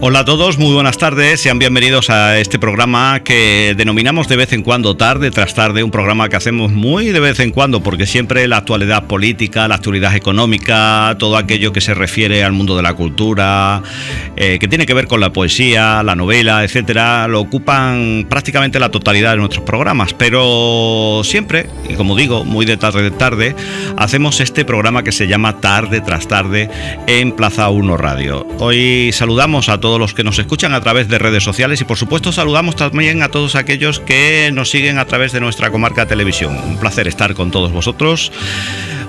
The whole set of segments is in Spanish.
Hola a todos, muy buenas tardes, sean bienvenidos a este programa que denominamos de vez en cuando Tarde tras Tarde, un programa que hacemos muy de vez en cuando porque siempre la actualidad política, la actualidad económica, todo aquello que se refiere al mundo de la cultura, que tiene que ver con la poesía, la novela, etcétera, lo ocupan prácticamente la totalidad de nuestros programas, pero siempre, y como digo, muy de tarde, hacemos este programa que se llama Tarde tras Tarde en Plaza 1 Radio. Hoy saludamos a todos los que nos escuchan a través de redes sociales y por supuesto saludamos también a todos aquellos que nos siguen a través de nuestra comarca televisión. Un placer estar con todos vosotros.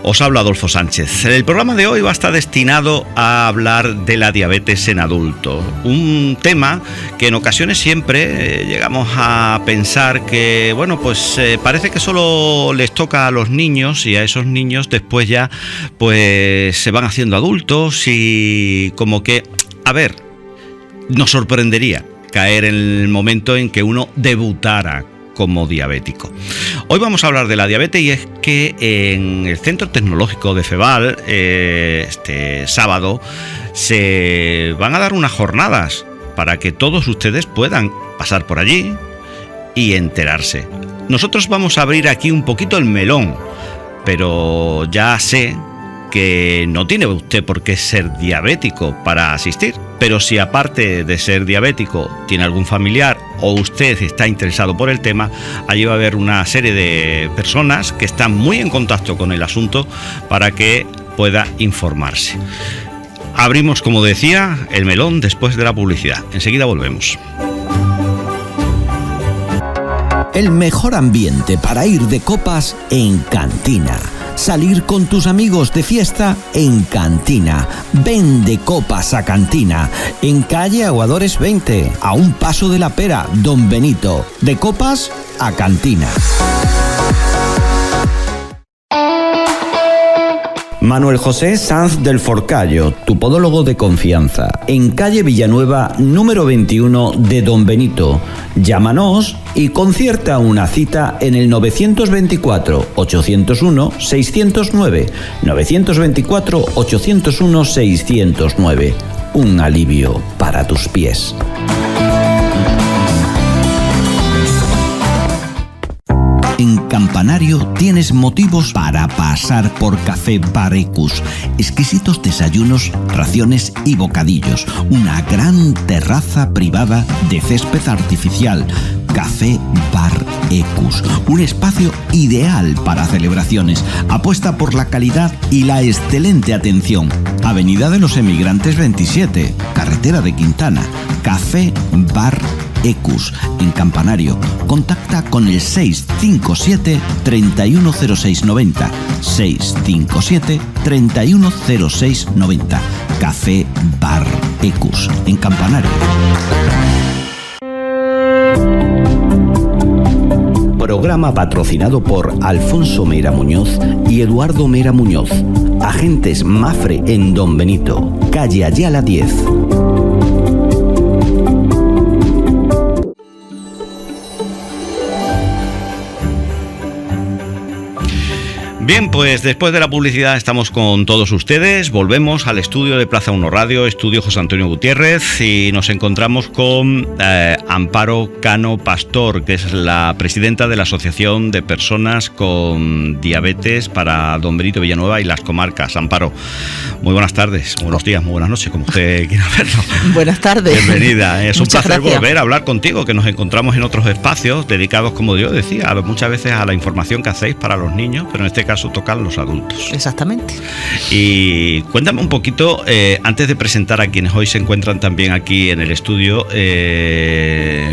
Os habla Adolfo Sánchez. El programa de hoy va a estar destinado a hablar de la diabetes en adultos, un tema que en ocasiones siempre llegamos a pensar que, bueno, pues parece que solo les toca a los niños y a esos niños después ya pues se van haciendo adultos y como que, a ver, nos sorprendería caer en el momento en que uno debutara como diabético. Hoy vamos a hablar de la diabetes y es que en el Centro Tecnológico de Feval este sábado se van a dar unas jornadas para que todos ustedes puedan pasar por allí y enterarse. Nosotros vamos a abrir aquí un poquito el melón, pero ya sé que no tiene usted por qué ser diabético para asistir, pero si aparte de ser diabético tiene algún familiar o usted está interesado por el tema, allí va a haber una serie de personas que están muy en contacto con el asunto para que pueda informarse. Abrimos, como decía, el melón después de la publicidad. Enseguida volvemos. El mejor ambiente para ir de copas en Cantina. Salir con tus amigos de fiesta en Cantina. Ven de copas a Cantina. En calle Aguadores 20, a un paso de la Pera, Don Benito. De copas a Cantina. Manuel José Sanz del Forcallo, tu podólogo de confianza, en calle Villanueva, número 21 de Don Benito. Llámanos y concierta una cita en el 924-801-609. 924-801-609. Un alivio para tus pies. En Campanario tienes motivos para pasar por Café Bar Ecus. Exquisitos desayunos, raciones y bocadillos. Una gran terraza privada de césped artificial. Café Bar Ecus, un espacio ideal para celebraciones. Apuesta por la calidad y la excelente atención. Avenida de los Emigrantes 27, Carretera de Quintana. Café Bar Ecus, en Campanario. Contacta con el 657 310690. 657 310690. Café Bar Ecus, en Campanario. Programa patrocinado por Alfonso Mera Muñoz y Eduardo Mera Muñoz. Agentes Mafre en Don Benito, calle Ayala 10. Bien, pues después de la publicidad estamos con todos ustedes. Volvemos al estudio de Plaza 1 Radio, estudio José Antonio Gutiérrez, y nos encontramos con Amparo Cano Pastor, que es la presidenta de la Asociación de Personas con Diabetes para Don Benito, Villanueva y las comarcas. Amparo, muy buenas tardes, buenos días, muy buenas noches, como usted quiera verlo. Buenas tardes. Bienvenida. Es Muchas un placer gracias. volver a hablar contigo, que nos encontramos en otros espacios dedicados, como yo decía, muchas veces a la información que hacéis para los niños, pero en este caso tocan los adultos. Exactamente. Y cuéntame un poquito, antes de presentar a quienes hoy se encuentran también aquí en el estudio,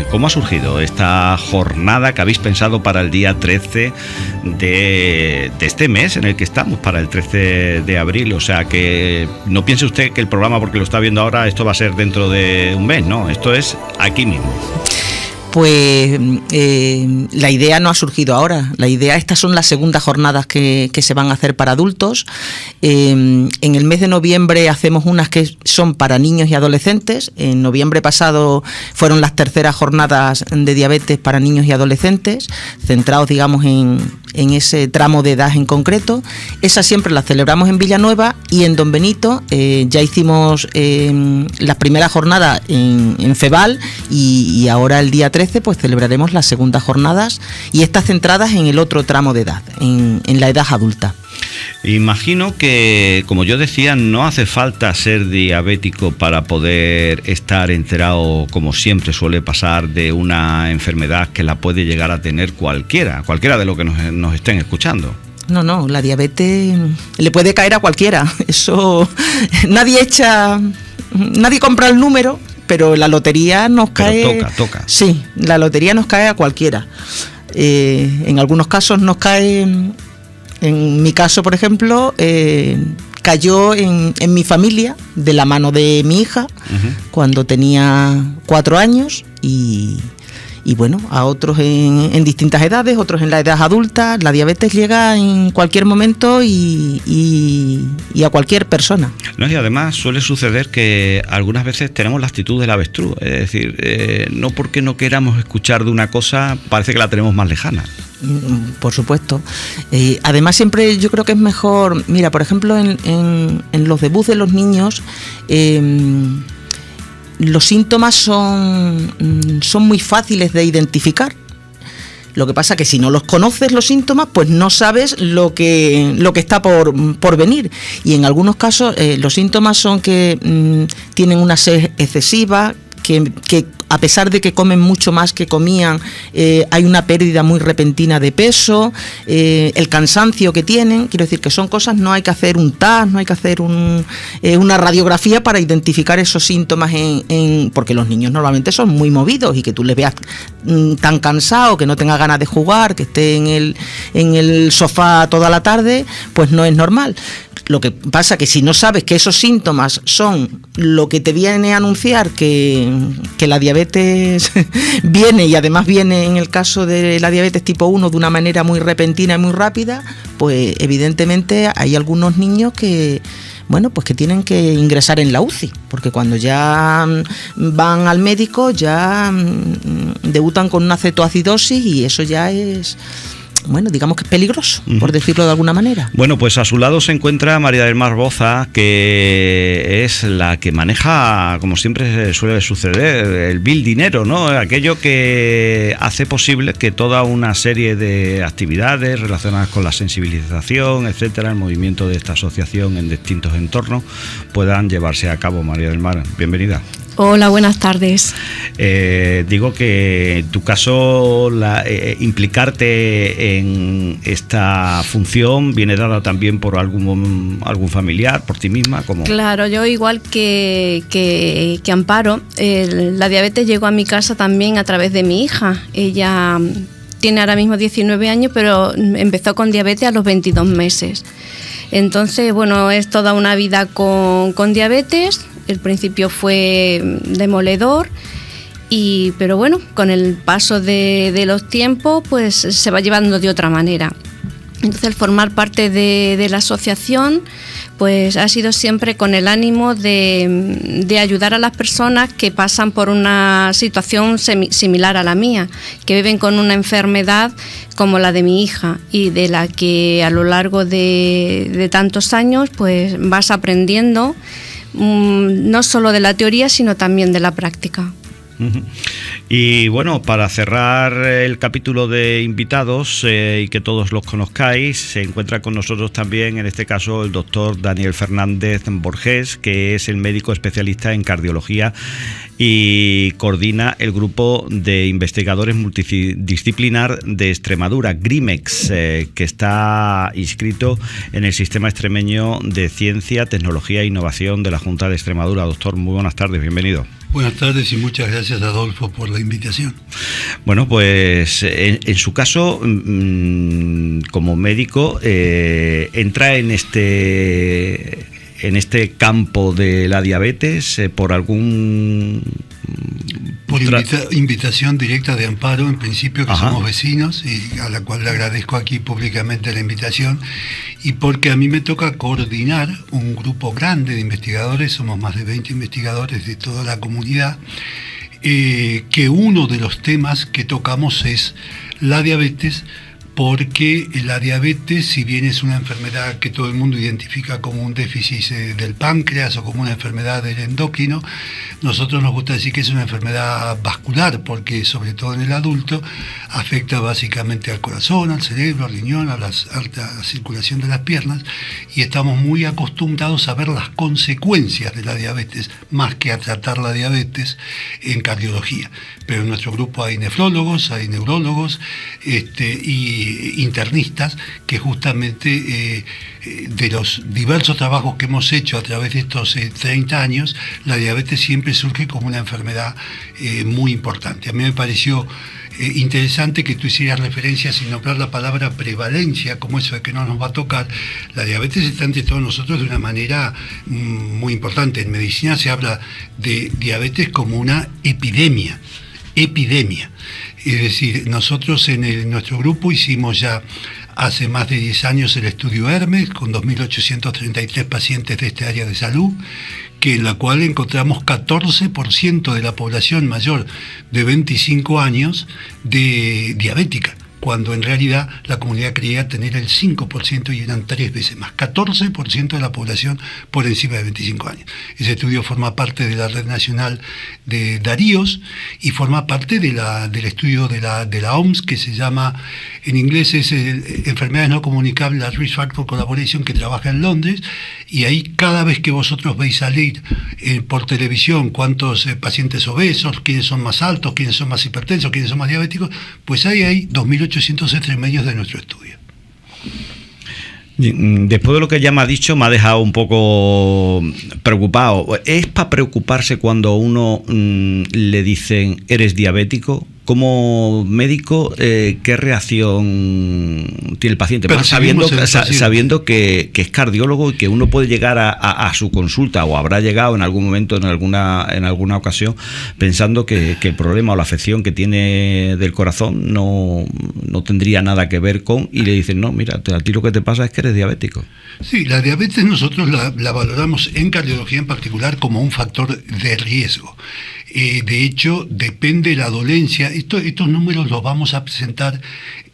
¿cómo ha surgido esta jornada que habéis pensado para el día 13 de este mes en el que estamos, para el 13 de abril? O sea, que no piense usted que el programa, porque lo está viendo ahora, esto va a ser dentro de un mes, no, esto es aquí mismo. Pues la idea no ha surgido ahora. La idea, estas son las segundas jornadas que se van a hacer para adultos. En el mes de noviembre hacemos unas que son para niños y adolescentes. En noviembre pasado fueron las terceras jornadas de diabetes para niños y adolescentes, centrados, digamos, en ese tramo de edad en concreto. Esas siempre las celebramos en Villanueva, y en Don Benito ya hicimos las primeras jornadas en Feval, y ahora el día 13 pues celebraremos las segundas jornadas, y estas centradas en el otro tramo de edad, en la edad adulta. Imagino que, como yo decía, no hace falta ser diabético para poder estar enterado, como siempre suele pasar, de una enfermedad que la puede llegar a tener cualquiera de los que nos estén escuchando. No, la diabetes le puede caer a cualquiera. Eso, nadie compra el número, pero la lotería nos cae. Pero toca. Sí, la lotería nos cae a cualquiera. En algunos casos nos cae. En mi caso, por ejemplo, cayó en mi familia de la mano de mi hija, cuando tenía 4 años, y bueno, a otros en distintas edades, otros en la edad adulta. La diabetes llega en cualquier momento y a cualquier persona. No, y además suele suceder que algunas veces tenemos la actitud del avestruz, es decir, no porque no queramos escuchar de una cosa, parece que la tenemos más lejana. Por supuesto. Además, siempre yo creo que es mejor. Mira, por ejemplo, en los debuts de los niños, los síntomas son muy fáciles de identificar. Lo que pasa es que si no los conoces, los síntomas, pues no sabes lo que está por venir. Y en algunos casos los síntomas son que tienen una sed excesiva, que a pesar de que comen mucho más que comían, hay una pérdida muy repentina de peso, el cansancio que tienen. Quiero decir que son cosas, no hay que hacer un TAC, no hay que hacer una radiografía para identificar esos síntomas, porque los niños normalmente son muy movidos, y que tú les veas tan cansado, que no tenga ganas de jugar, que esté en el sofá toda la tarde, pues no es normal. Lo que pasa es que si no sabes que esos síntomas son lo que te viene a anunciar que la diabetes viene, y además viene, en el caso de la diabetes tipo 1, de una manera muy repentina y muy rápida, pues evidentemente hay algunos niños que, bueno, pues que tienen que ingresar en la UCI, porque cuando ya van al médico ya debutan con una cetoacidosis, y eso ya es... bueno, digamos que es peligroso, por decirlo de alguna manera. Bueno, pues a su lado se encuentra María del Mar Boza, que es la que maneja, como siempre suele suceder, el vil dinero, ¿no? Aquello que hace posible que toda una serie de actividades relacionadas con la sensibilización, etcétera, el movimiento de esta asociación en distintos entornos, puedan llevarse a cabo. María del Mar, bienvenida. Hola, buenas tardes. Digo que en tu caso implicarte en esta función viene dada también por algún familiar, por ti misma. ¿Cómo? Claro, yo igual que Amparo, la diabetes llegó a mi casa también a través de mi hija. Ella tiene ahora mismo 19 años, pero empezó con diabetes a los 22 meses. Entonces, bueno, es toda una vida con diabetes. El principio fue demoledor, pero bueno, con el paso de los tiempos, pues se va llevando de otra manera. Entonces, el formar parte de la asociación, pues ha sido siempre con el ánimo de ayudar a las personas que pasan por una situación similar a la mía, que viven con una enfermedad como la de mi hija, y de la que a lo largo de tantos años pues vas aprendiendo, no solo de la teoría, sino también de la práctica. Y bueno, para cerrar el capítulo de invitados y que todos los conozcáis, se encuentra con nosotros también, en este caso, el doctor Daniel Fernández Borges, que es el médico especialista en cardiología y coordina el grupo de investigadores multidisciplinar de Extremadura, GRIMEX, que está inscrito en el Sistema Extremeño de Ciencia, Tecnología e Innovación de la Junta de Extremadura. Doctor, muy buenas tardes, bienvenido. Buenas tardes y muchas gracias, Adolfo, por la invitación. Bueno, pues en su caso, como médico, entra en este campo de la diabetes por algún Por invitación directa de Amparo, en principio, que Ajá. somos vecinos, y a la cual le agradezco aquí públicamente la invitación, y porque a mí me toca coordinar un grupo grande de investigadores, somos más de 20 investigadores de toda la comunidad, que uno de los temas que tocamos es la diabetes, porque la diabetes, si bien es una enfermedad que todo el mundo identifica como un déficit del páncreas o como una enfermedad del endocrino, nosotros nos gusta decir que es una enfermedad vascular, porque sobre todo en el adulto afecta básicamente al corazón, al cerebro, al riñón, a la circulación de las piernas, y estamos muy acostumbrados a ver las consecuencias de la diabetes más que a tratar la diabetes en cardiología. Pero en nuestro grupo hay nefrólogos, hay neurólogos y internistas que justamente de los diversos trabajos que hemos hecho a través de estos 30 años, la diabetes siempre surge como una enfermedad muy importante. A mí me pareció interesante que tú hicieras referencia, sin nombrar la palabra prevalencia, como eso de que no nos va a tocar. La diabetes está entre todos nosotros de una manera muy importante. En medicina se habla de diabetes como una epidemia. Es decir, nosotros en nuestro grupo hicimos ya hace más de 10 años el estudio Hermes, con 2.833 pacientes de este área de salud, que en la cual encontramos 14% de la población mayor de 25 años diabética, cuando en realidad la comunidad creía tener el 5% y eran 3 veces más. 14% de la población por encima de 25 años. Ese estudio forma parte de la Red Nacional de Daríos y forma parte del estudio de la OMS, que se llama, en inglés es Enfermedades No Comunicables, la Risk Factor Collaboration, que trabaja en Londres, y ahí cada vez que vosotros veis salir por televisión cuántos pacientes obesos, quiénes son más altos, quiénes son más hipertensos, quiénes son más diabéticos, pues ahí hay 2.800 extremenios de nuestro estudio. Después de lo que ya me ha dicho, me ha dejado un poco preocupado. ¿Es para preocuparse cuando a uno le dicen eres diabético? Como médico, ¿qué reacción tiene el paciente? Más sabiendo que es cardiólogo y que uno puede llegar a su consulta, o habrá llegado en algún momento, en alguna ocasión, pensando que el problema o la afección que tiene del corazón no tendría nada que ver con, y le dicen, no, mira, a ti lo que te pasa es que eres diabético. Sí, la diabetes nosotros la valoramos en cardiología en particular como un factor de riesgo. De hecho, depende de la dolencia. Estos números los vamos a presentar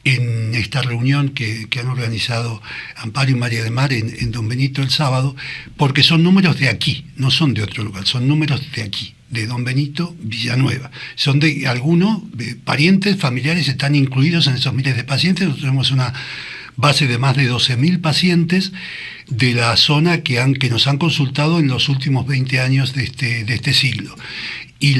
en esta reunión que han organizado Amparo y María del Mar en Don Benito el sábado, porque son números de aquí, no son de otro lugar, son números de aquí, de Don Benito, Villanueva. Son de algunos parientes, familiares, están incluidos en esos miles de pacientes. Nosotros tenemos una base de más de 12.000 pacientes de la zona que nos han consultado en los últimos 20 años de este siglo. Y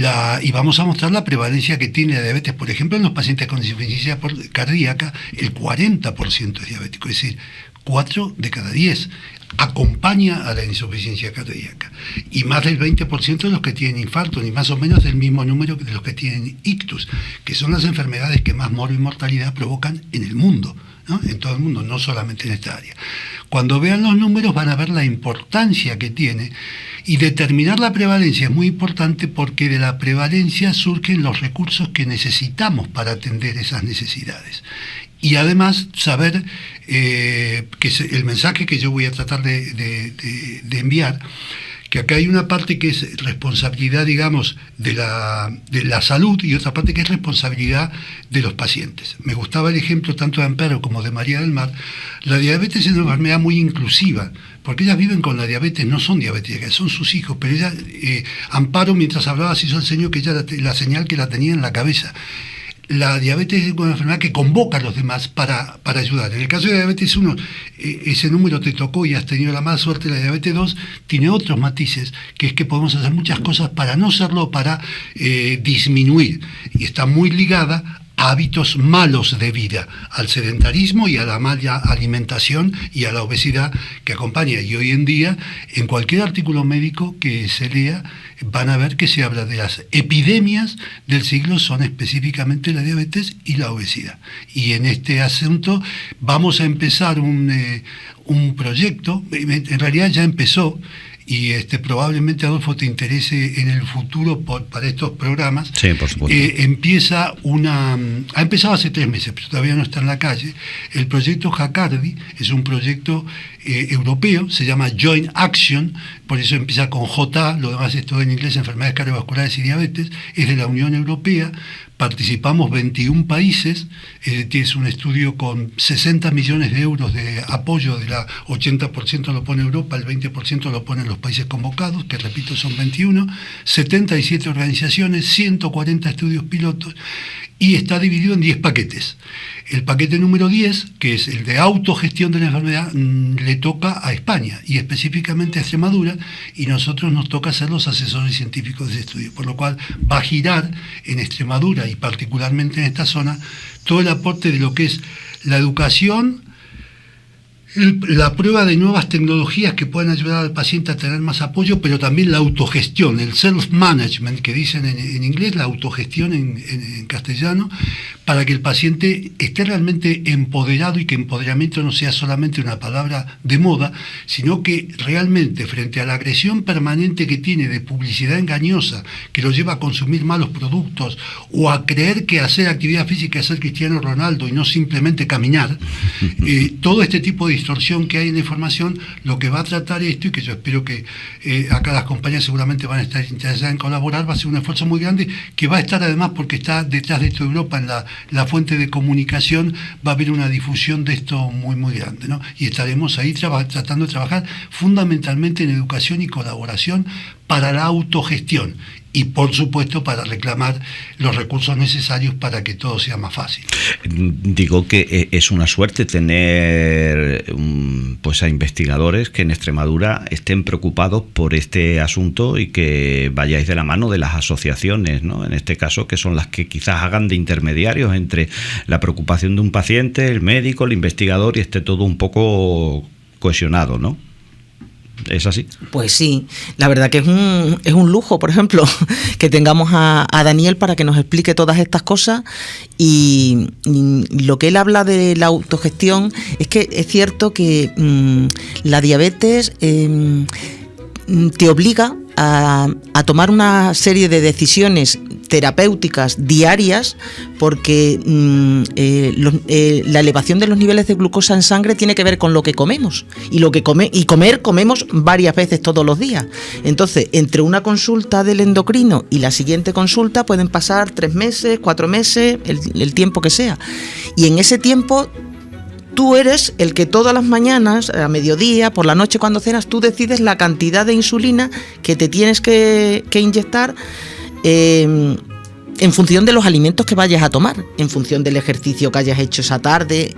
vamos a mostrar la prevalencia que tiene la diabetes. Por ejemplo, en los pacientes con insuficiencia cardíaca, el 40% es diabético, es decir, 4 de cada 10 acompaña a la insuficiencia cardíaca. Y más del 20% de los que tienen infarto, ni más o menos del mismo número de los que tienen ictus, que son las enfermedades que más morbo y mortalidad provocan en el mundo, ¿no? En todo el mundo, no solamente en esta área. Cuando vean los números van a ver la importancia que tiene, y determinar la prevalencia es muy importante, porque de la prevalencia surgen los recursos que necesitamos para atender esas necesidades. Y además saber que el mensaje que yo voy a tratar de enviar, que acá hay una parte que es responsabilidad, digamos, de la salud, y otra parte que es responsabilidad de los pacientes. Me gustaba el ejemplo tanto de Amparo como de María del Mar. La diabetes es una enfermedad muy inclusiva, porque ellas viven con la diabetes, no son diabéticas, son sus hijos, pero ella, Amparo, mientras hablaba, se hizo el señal que la señal que la tenía en la cabeza. La diabetes es una enfermedad que convoca a los demás para ayudar. En el caso de la diabetes 1, ese número te tocó y has tenido la mala suerte. La diabetes 2 tiene otros matices, que es que podemos hacer muchas cosas para no serlo, para disminuir. Y está muy ligada a hábitos malos de vida, al sedentarismo y a la mala alimentación y a la obesidad que acompaña. Y hoy en día, en cualquier artículo médico que se lea, van a ver que se habla de las epidemias del siglo, son específicamente la diabetes y la obesidad. Y en este asunto vamos a empezar un proyecto, en realidad ya empezó, y probablemente, Adolfo, te interese en el futuro para estos programas. Sí, por supuesto. Ha empezado hace 3 meses, pero todavía no está en la calle. El proyecto Jacardi es un proyecto europeo, se llama Joint Action, por eso empieza con J, lo demás es todo en inglés, enfermedades cardiovasculares y diabetes, es de la Unión Europea. Participamos 21 países, es un estudio con 60 millones de euros de apoyo, de la 80% lo pone Europa, el 20% lo ponen los países convocados, que repito son 21, 77 organizaciones, 140 estudios pilotos, y está dividido en 10 paquetes. El paquete número 10, que es el de autogestión de la enfermedad, le toca a España y específicamente a Extremadura, y nosotros nos toca ser los asesores científicos de ese estudio, por lo cual va a girar en Extremadura y particularmente en esta zona todo el aporte de lo que es la educación, la prueba de nuevas tecnologías que puedan ayudar al paciente a tener más apoyo, pero también la autogestión, el self-management que dicen en inglés, la autogestión en castellano, para que el paciente esté realmente empoderado y que empoderamiento no sea solamente una palabra de moda, sino que realmente frente a la agresión permanente que tiene de publicidad engañosa que lo lleva a consumir malos productos o a creer que hacer actividad física es ser Cristiano Ronaldo y no simplemente caminar, todo este tipo de distorsión que hay en la información, lo que va a tratar esto, y que yo espero que acá las compañías seguramente van a estar interesadas en colaborar, va a ser un esfuerzo muy grande que va a estar además porque está detrás de esto Europa en la fuente de comunicación, va a haber una difusión de esto muy muy grande, ¿no? Y estaremos ahí tratando de trabajar fundamentalmente en educación y colaboración para la autogestión y por supuesto para reclamar los recursos necesarios para que todo sea más fácil. Digo que es una suerte tener pues a investigadores que en Extremadura estén preocupados por este asunto y que vayáis de la mano de las asociaciones, ¿no? En este caso, que son las que quizás hagan de intermediarios entre la preocupación de un paciente, el médico, el investigador, y esté todo un poco cohesionado, ¿no? ¿Es así? Pues sí, la verdad que es un lujo, por ejemplo, que tengamos a Daniel para que nos explique todas estas cosas, y lo que él habla de la autogestión es que es cierto que la diabetes te obliga a tomar una serie de decisiones terapéuticas diarias, porque la elevación de los niveles de glucosa en sangre tiene que ver con lo que comemos, y comemos varias veces todos los días. Entonces, entre una consulta del endocrino y la siguiente consulta pueden pasar 3 meses, 4 meses, el tiempo que sea, y en ese tiempo tú eres el que todas las mañanas, a mediodía, por la noche cuando cenas, tú decides la cantidad de insulina que te tienes que inyectar en función de los alimentos que vayas a tomar, en función del ejercicio que hayas hecho esa tarde.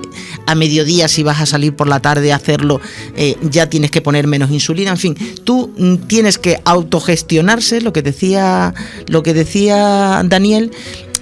A mediodía, si vas a salir por la tarde a hacerlo, ya tienes que poner menos insulina. En fin, tú tienes que autogestionarse, lo que decía Daniel.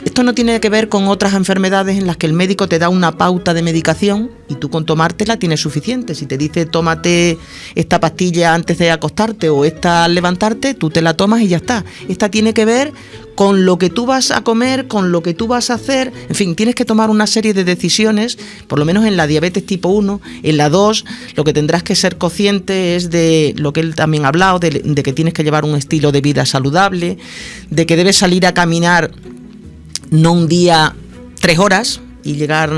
Esto no tiene que ver con otras enfermedades en las que el médico te da una pauta de medicación y tú con tomártela tienes suficiente. Si te dice tómate esta pastilla antes de acostarte o esta al levantarte, tú te la tomas y ya está. Esta tiene que ver con lo que tú vas a comer, con lo que tú vas a hacer. En fin, tienes que tomar una serie de decisiones, por lo menos en la diabetes tipo 1. En la 2, lo que tendrás que ser consciente es de lo que él también ha hablado, de que tienes que llevar un estilo de vida saludable, de que debes salir a caminar no un día 3 horas y llegar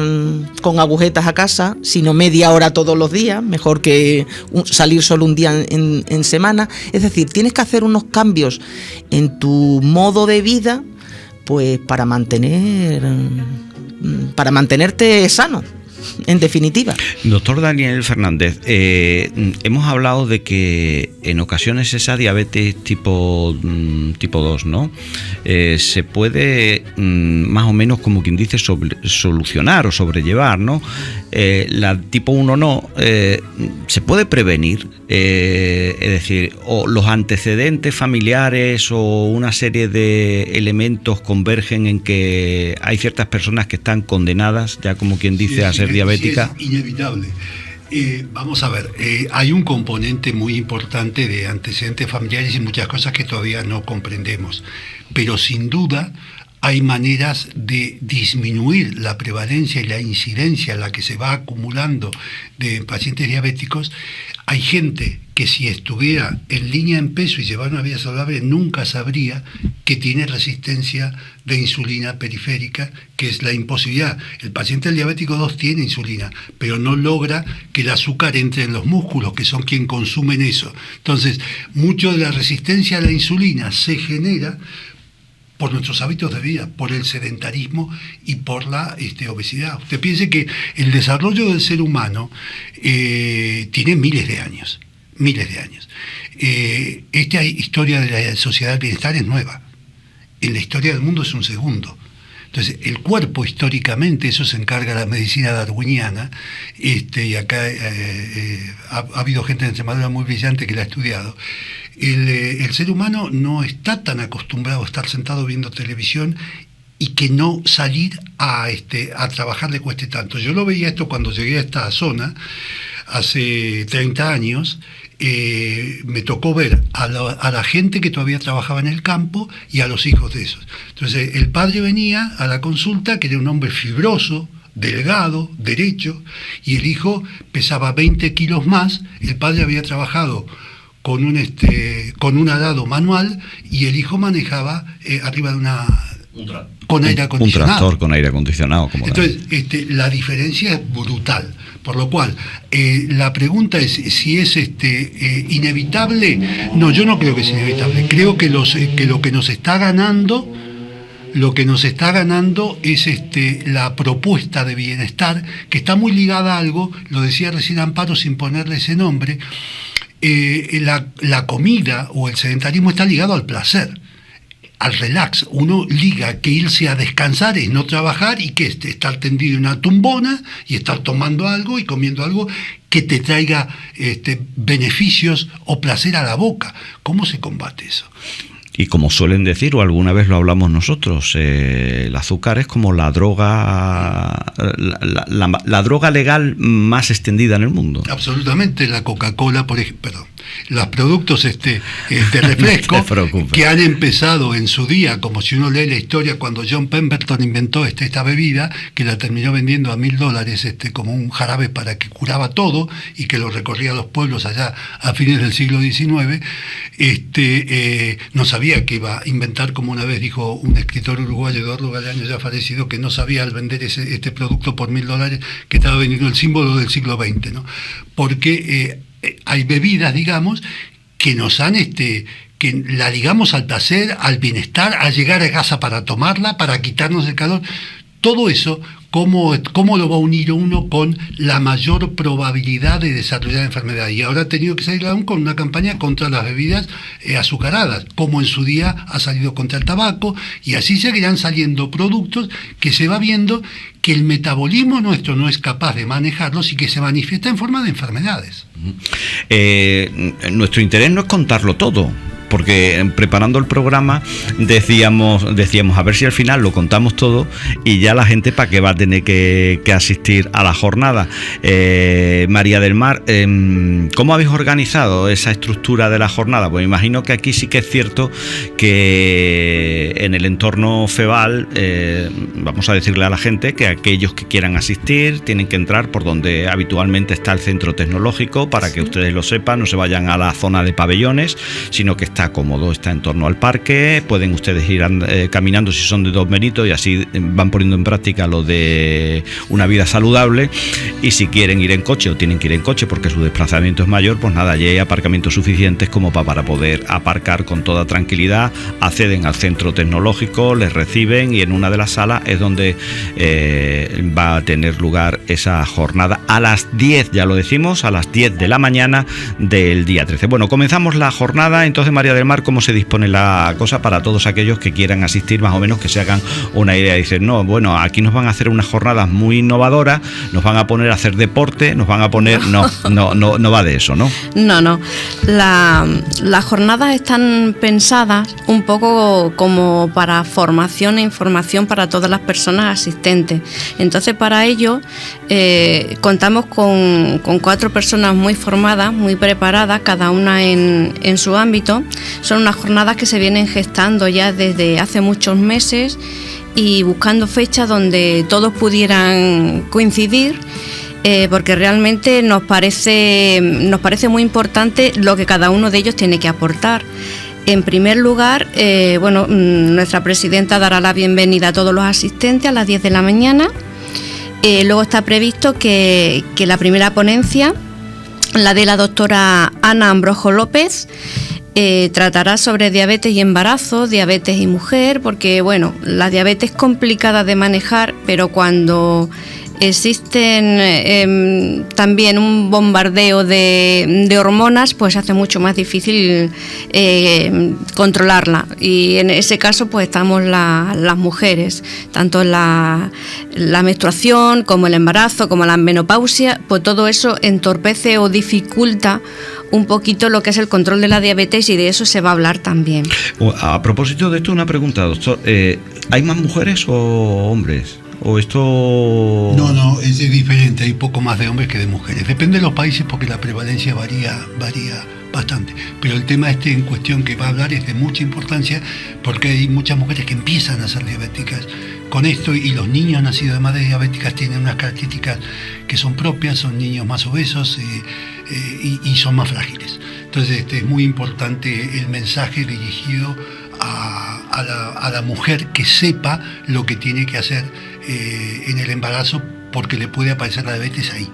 con agujetas a casa, sino media hora todos los días, mejor que salir solo un día en semana. Es decir, tienes que hacer unos cambios en tu modo de vida, pues para mantenerte sano, en definitiva. Doctor Daniel Fernández, hemos hablado de que en ocasiones esa diabetes tipo 2, ¿no? Se puede más o menos, como quien dice, solucionar o sobrellevar, ¿no? La tipo 1 no. ¿Se puede prevenir? Es decir, o los antecedentes familiares o una serie de elementos convergen en que hay ciertas personas que están condenadas, ya como quien dice, a ser diabética. Sí, es inevitable. Vamos a ver, hay un componente muy importante de antecedentes familiares y muchas cosas que todavía no comprendemos, pero sin duda hay maneras de disminuir la prevalencia y la incidencia en la que se va acumulando de pacientes diabéticos Hay gente que si estuviera en línea en peso y llevara una vida saludable nunca sabría que tiene resistencia de insulina periférica, que es la imposibilidad. El paciente del diabético 2 tiene insulina, pero no logra que el azúcar entre en los músculos, que son quien consumen eso. Entonces, mucho de la resistencia a la insulina se genera por nuestros hábitos de vida, por el sedentarismo y por la obesidad. Usted piense que el desarrollo del ser humano tiene miles de años. Esta historia de la sociedad del bienestar es nueva. En la historia del mundo es un segundo. Entonces, el cuerpo históricamente, eso se encarga la medicina darwiniana, y acá ha habido gente en Extremadura muy brillante que la ha estudiado. El ser humano no está tan acostumbrado a estar sentado viendo televisión y que no salir a trabajar le cueste tanto. Yo lo veía esto cuando llegué a esta zona, hace 30 años, me tocó ver a la gente que todavía trabajaba en el campo y a los hijos de esos. Entonces, el padre venía a la consulta, que era un hombre fibroso, delgado, derecho, y el hijo pesaba 20 kilos más. El padre había trabajado con un arado manual y el hijo manejaba arriba de con aire acondicionado. Un tractor con aire acondicionado. Entonces, la diferencia es brutal. Por lo cual, la pregunta es si es inevitable. No, yo no creo que sea inevitable. Creo que lo que nos está ganando es la propuesta de bienestar, que está muy ligada a algo, lo decía recién Amparo sin ponerle ese nombre. La comida o el sedentarismo está ligado al placer, al relax. Uno liga que irse a descansar es no trabajar y que estar tendido en una tumbona y estar tomando algo y comiendo algo que te traiga beneficios o placer a la boca. ¿Cómo se combate eso? Y como suelen decir, o alguna vez lo hablamos nosotros, el azúcar es como la droga la droga legal más extendida en el mundo. Absolutamente. La Coca-Cola, por ejemplo, perdón, los productos de refresco que han empezado en su día, como si uno lee la historia, cuando John Pemberton inventó esta bebida, que la terminó vendiendo a $1,000 como un jarabe para que curaba todo y que lo recorría a los pueblos allá a fines del siglo XIX, no sabía que iba a inventar, como una vez dijo un escritor uruguayo, Eduardo Galeano, ya fallecido, que no sabía al vender este producto por $1,000 que estaba vendiendo el símbolo del siglo XX, ¿no? Porque hay bebidas, digamos, que nos han que la ligamos al placer, al bienestar, a llegar a casa para tomarla, para quitarnos el calor. Todo eso, ¿cómo lo va a unir uno con la mayor probabilidad de desarrollar enfermedad? Y ahora ha tenido que salir aún con una campaña contra las bebidas azucaradas, como en su día ha salido contra el tabaco, y así seguirán saliendo productos que se va viendo que el metabolismo nuestro no es capaz de manejarlos y que se manifiesta en forma de enfermedades. Nuestro interés no es contarlo todo, porque preparando el programa decíamos a ver si al final lo contamos todo y ya la gente para qué va a tener que asistir a la jornada. María del Mar, ¿cómo habéis organizado esa estructura de la jornada? Pues imagino que aquí sí que es cierto que en el entorno FEVAL vamos a decirle a la gente que aquellos que quieran asistir tienen que entrar por donde habitualmente está el centro tecnológico, para que ustedes lo sepan, no se vayan a la zona de pabellones, sino que está cómodo, está en torno al parque. Pueden ustedes ir caminando si son de Don Benito y así van poniendo en práctica lo de una vida saludable. Y si quieren ir en coche o tienen que ir en coche porque su desplazamiento es mayor, pues nada, ya hay aparcamientos suficientes como para poder aparcar con toda tranquilidad. Acceden al centro tecnológico, les reciben y en una de las salas es donde va a tener lugar esa jornada a las 10, ya lo decimos, a las 10 de la mañana del día 13. Bueno, comenzamos la jornada. Entonces, María del Mar, ¿cómo se dispone la cosa para todos aquellos que quieran asistir, más o menos que se hagan una idea? Dicen, no, bueno, aquí nos van a hacer unas jornadas muy innovadoras, nos van a poner a hacer deporte, nos van a poner... No va de eso, ¿no? No. Las jornadas están pensadas un poco como para formación e información para todas las personas asistentes. Entonces, para ello, contamos con 4 personas muy formadas, muy preparadas, cada una en su ámbito. Son unas jornadas que se vienen gestando ya desde hace muchos meses y buscando fechas donde todos pudieran coincidir porque realmente nos parece muy importante lo que cada uno de ellos tiene que aportar. En primer lugar, nuestra presidenta dará la bienvenida a todos los asistentes a las 10 de la mañana. Luego está previsto que la primera ponencia, la de la doctora Ana Ambrojo López, tratará sobre diabetes y embarazo, diabetes y mujer, porque la diabetes es complicada de manejar, pero cuando existen también un bombardeo de hormonas, pues hace mucho más difícil controlarla, y en ese caso pues estamos las mujeres, tanto la menstruación como el embarazo, como la menopausia, pues todo eso entorpece o dificulta un poquito lo que es el control de la diabetes, y de eso se va a hablar también. A propósito de esto, una pregunta, doctor, ¿hay más mujeres o hombres? ¿O esto...? No, es diferente, hay poco más de hombres que de mujeres. Depende de los países porque la prevalencia varía bastante. Pero el tema en cuestión que va a hablar es de mucha importancia porque hay muchas mujeres que empiezan a ser diabéticas con esto, y los niños nacidos de madres diabéticas tienen unas características que son propias, son niños más obesos y son más frágiles. Entonces es muy importante el mensaje dirigido a la mujer, que sepa lo que tiene que hacer en el embarazo, porque le puede aparecer la diabetes ahí.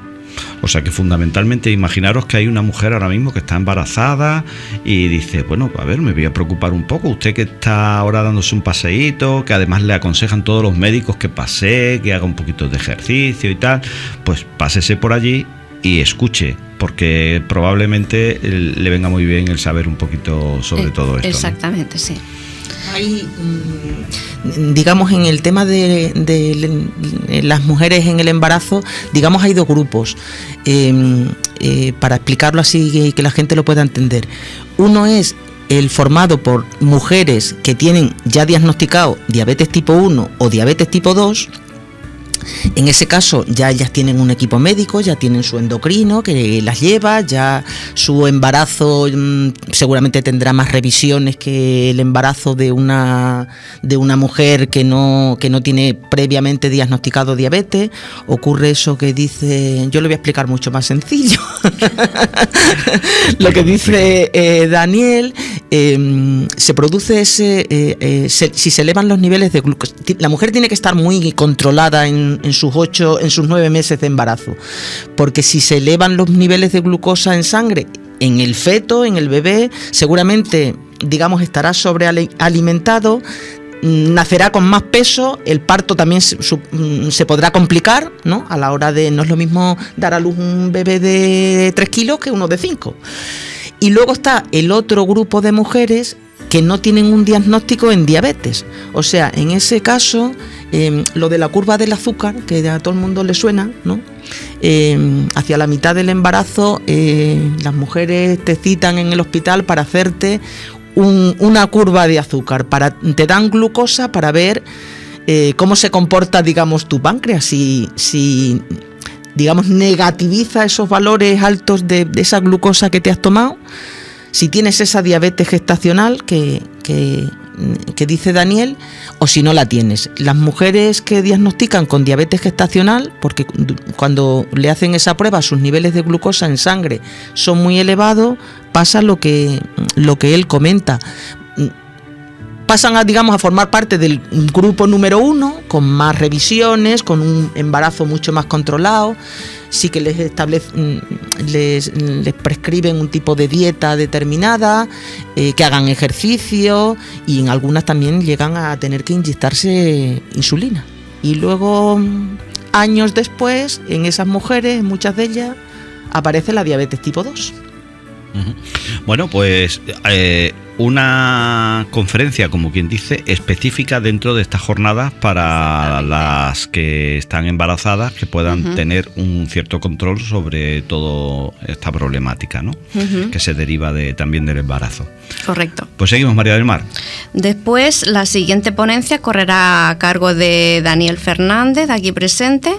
O sea que fundamentalmente imaginaros que hay una mujer ahora mismo que está embarazada y dice, me voy a preocupar un poco, usted que está ahora dándose un paseíto, que además le aconsejan todos los médicos que pasee, que haga un poquito de ejercicio y tal, pues pásese por allí y escuche, porque probablemente le venga muy bien el saber un poquito sobre todo esto. Exactamente, ¿no? Sí. Hay, digamos, en el tema de las mujeres en el embarazo, digamos, hay dos grupos, para explicarlo así y que la gente lo pueda entender. Uno es el formado por mujeres que tienen ya diagnosticado diabetes tipo 1 o diabetes tipo 2. En ese caso ya ellas tienen un equipo médico, ya tienen su endocrino que las lleva, ya su embarazo seguramente tendrá más revisiones que el embarazo de una mujer que no tiene previamente diagnosticado diabetes. Ocurre eso que dice, yo lo voy a explicar mucho más sencillo, lo que dice Daniel, se produce si se elevan los niveles de glucosa, la mujer tiene que estar muy controlada en sus 9 meses de embarazo, porque si se elevan los niveles de glucosa en sangre en el feto, en el bebé, seguramente, digamos, estará sobrealimentado, nacerá con más peso, el parto también se podrá complicar, ¿no? A la hora de, no es lo mismo dar a luz un bebé de 3 kilos que uno de 5. Y luego está el otro grupo de mujeres que no tienen un diagnóstico en diabetes. O sea, en ese caso, lo de la curva del azúcar, que a todo el mundo le suena, ¿no? Hacia la mitad del embarazo, las mujeres te citan en el hospital para hacerte una curva de azúcar, te dan glucosa para ver cómo se comporta, digamos, tu páncreas, si digamos, negativiza esos valores altos de esa glucosa que te has tomado, si tienes esa diabetes gestacional que dice Daniel, o si no la tienes. Las mujeres que diagnostican con diabetes gestacional, porque cuando le hacen esa prueba sus niveles de glucosa en sangre son muy elevados, pasa lo que él comenta. Pasan a formar parte del grupo número 1, con más revisiones, con un embarazo mucho más controlado. Sí que les prescriben un tipo de dieta determinada, que hagan ejercicio, y en algunas también llegan a tener que inyectarse insulina. Y luego, años después, en esas mujeres, muchas de ellas, aparece la diabetes tipo 2. Bueno, pues una conferencia, como quien dice, específica dentro de estas jornadas para las que están embarazadas, que puedan tener un cierto control sobre toda esta problemática, ¿no? Que se deriva también del embarazo. Correcto. Pues seguimos, María del Mar. Después, la siguiente ponencia correrá a cargo de Daniel Fernández, aquí presente.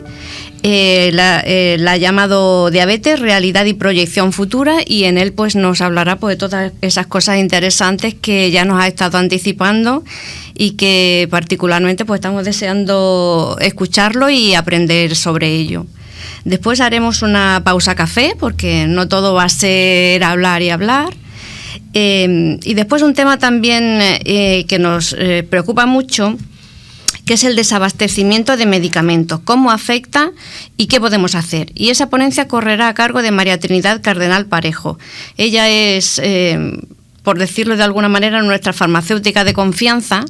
La llamado Diabetes, Realidad y Proyección Futura, y en él pues nos hablará pues de todas esas cosas interesantes que ya nos ha estado anticipando y que particularmente pues estamos deseando escucharlo y aprender sobre ello. Después haremos una pausa café, porque no todo va a ser hablar y hablar. Y después un tema también que nos preocupa mucho, que es el desabastecimiento de medicamentos, cómo afecta y qué podemos hacer. Y esa ponencia correrá a cargo de María Trinidad Cardenal Parejo. Ella es, por decirlo de alguna manera, nuestra farmacéutica de confianza,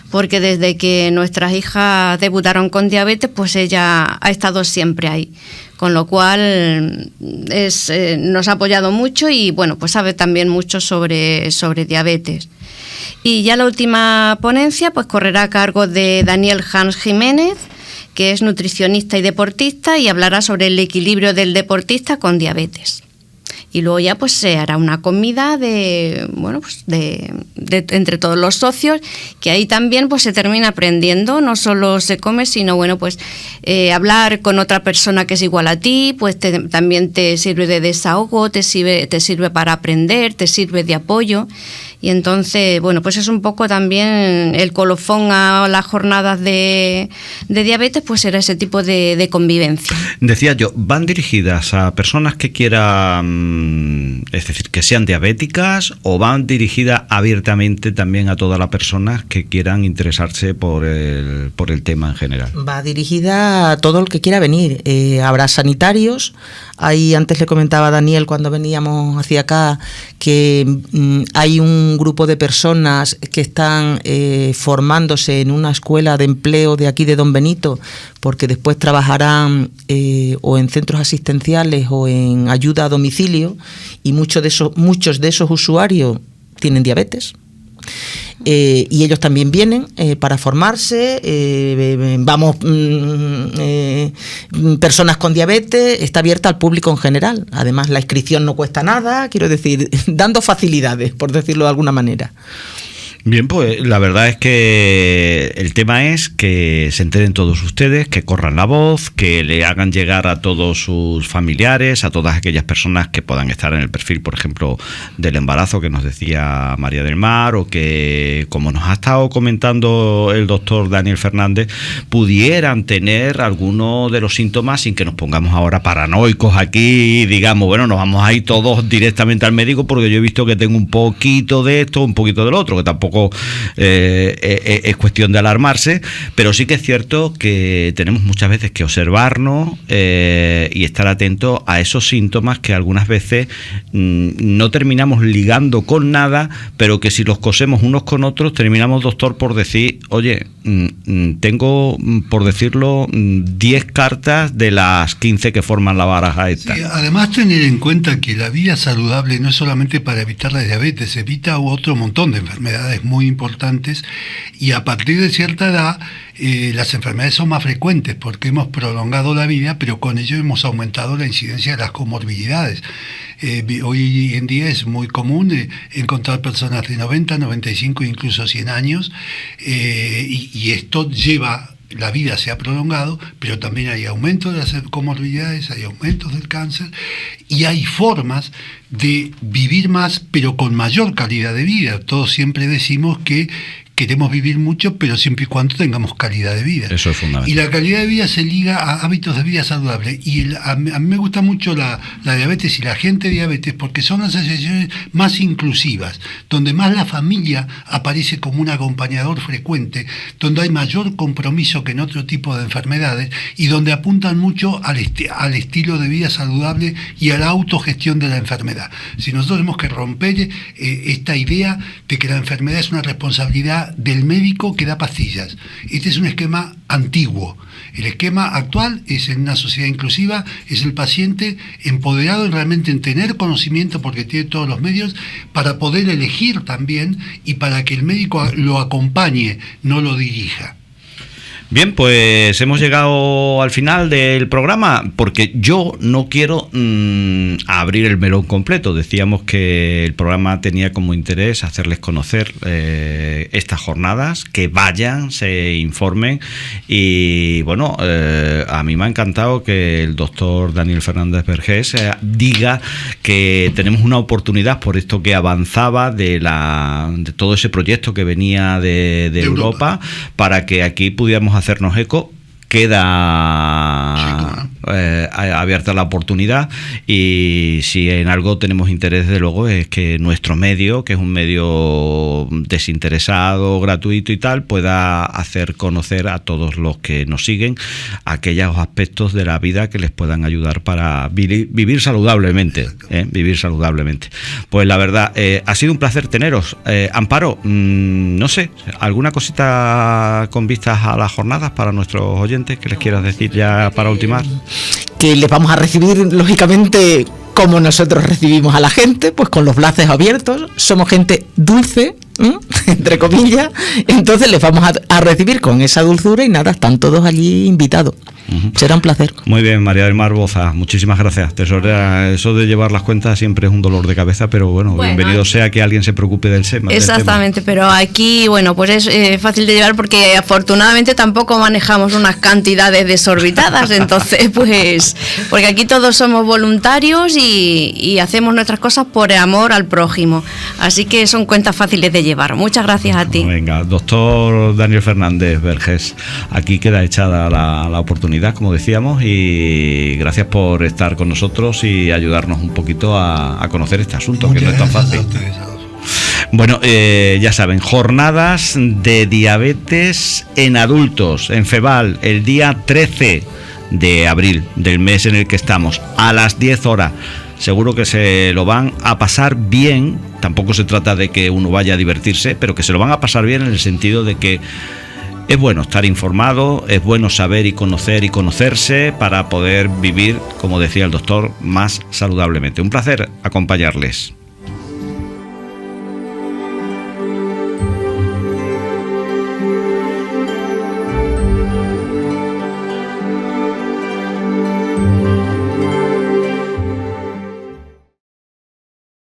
porque desde que nuestras hijas debutaron con diabetes, pues ella ha estado siempre ahí. Con lo cual nos ha apoyado mucho y bueno, pues sabe también mucho sobre diabetes. Y ya la última ponencia pues correrá a cargo de Daniel Hans Jiménez, que es nutricionista y deportista, y hablará sobre el equilibrio del deportista con diabetes. Y luego ya pues se hará una comida de entre todos los socios, que ahí también pues se termina aprendiendo, no solo se come, sino bueno pues hablar con otra persona que es igual a ti, pues también te sirve de desahogo, te sirve para aprender, te sirve de apoyo. Y entonces, bueno, pues es un poco también el colofón a las jornadas de diabetes, pues era ese tipo de convivencia. Decía yo, ¿van dirigidas a personas que quieran, es decir, que sean diabéticas, o van dirigidas abiertamente también a todas las personas que quieran interesarse por el tema en general? Va dirigida a todo el que quiera venir. Habrá sanitarios. Ahí antes le comentaba a Daniel cuando veníamos hacia acá que hay un grupo de personas que están formándose en una escuela de empleo de aquí de Don Benito, porque después trabajarán o en centros asistenciales o en ayuda a domicilio, y muchos de esos usuarios tienen diabetes. Y ellos también vienen para formarse. Vamos, personas con diabetes, está abierta al público en general. Además, la inscripción no cuesta nada, quiero decir, dando facilidades, por decirlo de alguna manera. Bien, pues la verdad es que el tema es que se enteren todos ustedes, que corran la voz, que le hagan llegar a todos sus familiares, a todas aquellas personas que puedan estar en el perfil, por ejemplo, del embarazo que nos decía María del Mar, o que, como nos ha estado comentando el doctor Daniel Fernández, pudieran tener alguno de los síntomas, sin que nos pongamos ahora paranoicos aquí y digamos, bueno, nos vamos a ir todos directamente al médico porque yo he visto que tengo un poquito de esto, un poquito del otro, que tampoco es cuestión de alarmarse, pero sí que es cierto que tenemos muchas veces que observarnos y estar atentos a esos síntomas que algunas veces no terminamos ligando con nada, pero que si los cosemos unos con otros terminamos, doctor, por decir, oye, tengo, por decirlo, 10 cartas de las 15 que forman la baraja esta. Sí, además tener en cuenta que la vida saludable no es solamente para evitar la diabetes, evita otro montón de enfermedades muy importantes, y a partir de cierta edad las enfermedades son más frecuentes porque hemos prolongado la vida, pero con ello hemos aumentado la incidencia de las comorbilidades. Hoy en día es muy común encontrar personas de 90, 95, incluso 100 años, y esto lleva... La vida se ha prolongado, pero también hay aumento de las comorbilidades, hay aumentos del cáncer, y hay formas de vivir más, pero con mayor calidad de vida. Todos siempre decimos que queremos vivir mucho, pero siempre y cuando tengamos calidad de vida. Eso es fundamental. Y la calidad de vida se liga a hábitos de vida saludable. Y a mí me gusta mucho la diabetes y la gente diabetes porque son las asociaciones más inclusivas, donde más la familia aparece como un acompañador frecuente, donde hay mayor compromiso que en otro tipo de enfermedades y donde apuntan mucho al estilo de vida saludable y a la autogestión de la enfermedad. Si nosotros tenemos que romper esta idea de que la enfermedad es una responsabilidad del médico que da pastillas. Este es un esquema antiguo. El esquema actual es, en una sociedad inclusiva, es el paciente empoderado realmente en tener conocimiento, porque tiene todos los medios para poder elegir también, y para que el médico lo acompañe, no lo dirija. Bien, pues hemos llegado al final del programa, porque yo no quiero abrir el melón completo. Decíamos que el programa tenía como interés hacerles conocer estas jornadas, que vayan, se informen, y bueno, a mí me ha encantado que el doctor Daniel Fernández Vergés diga que tenemos una oportunidad, por esto que avanzaba de todo ese proyecto que venía de Europa, para que aquí pudiéramos hacernos eco. Queda abierta la oportunidad, y si en algo tenemos interés, desde luego, es que nuestro medio, que es un medio desinteresado, gratuito y tal, pueda hacer conocer a todos los que nos siguen aquellos aspectos de la vida que les puedan ayudar para vivir saludablemente, vivir saludablemente. Pues la verdad, ha sido un placer teneros. Amparo, no sé, ¿alguna cosita con vistas a las jornadas para nuestros oyentes que les quieras decir ya para ultimar? Que les vamos a recibir, lógicamente, como nosotros recibimos a la gente, pues con los brazos abiertos. Somos gente dulce, entre comillas, entonces les vamos a recibir con esa dulzura, y nada, están todos allí invitados. Será un placer. Muy bien, María del Mar Boza, muchísimas gracias. Tesorera, eso de llevar las cuentas siempre es un dolor de cabeza, pero bueno, bienvenido sea que alguien se preocupe del tema. Exactamente, pero aquí, bueno, pues es fácil de llevar porque afortunadamente tampoco manejamos unas cantidades desorbitadas, entonces pues, porque aquí todos somos voluntarios y hacemos nuestras cosas por amor al prójimo, así que son cuentas fáciles de llevar. Muchas gracias a ti. Venga, doctor Daniel Fernández Vergés, aquí queda echada la oportunidad, como decíamos, y gracias por estar con nosotros y ayudarnos un poquito a conocer este asunto. Muchas, que no es tan fácil. Bueno, ya saben, jornadas de diabetes en adultos en FEVAL el día 13 de abril del mes en el que estamos, a las 10 horas. Seguro que se lo van a pasar bien. Tampoco se trata de que uno vaya a divertirse, pero que se lo van a pasar bien en el sentido de que es bueno estar informado, es bueno saber y conocer y conocerse para poder vivir, como decía el doctor, más saludablemente. Un placer acompañarles.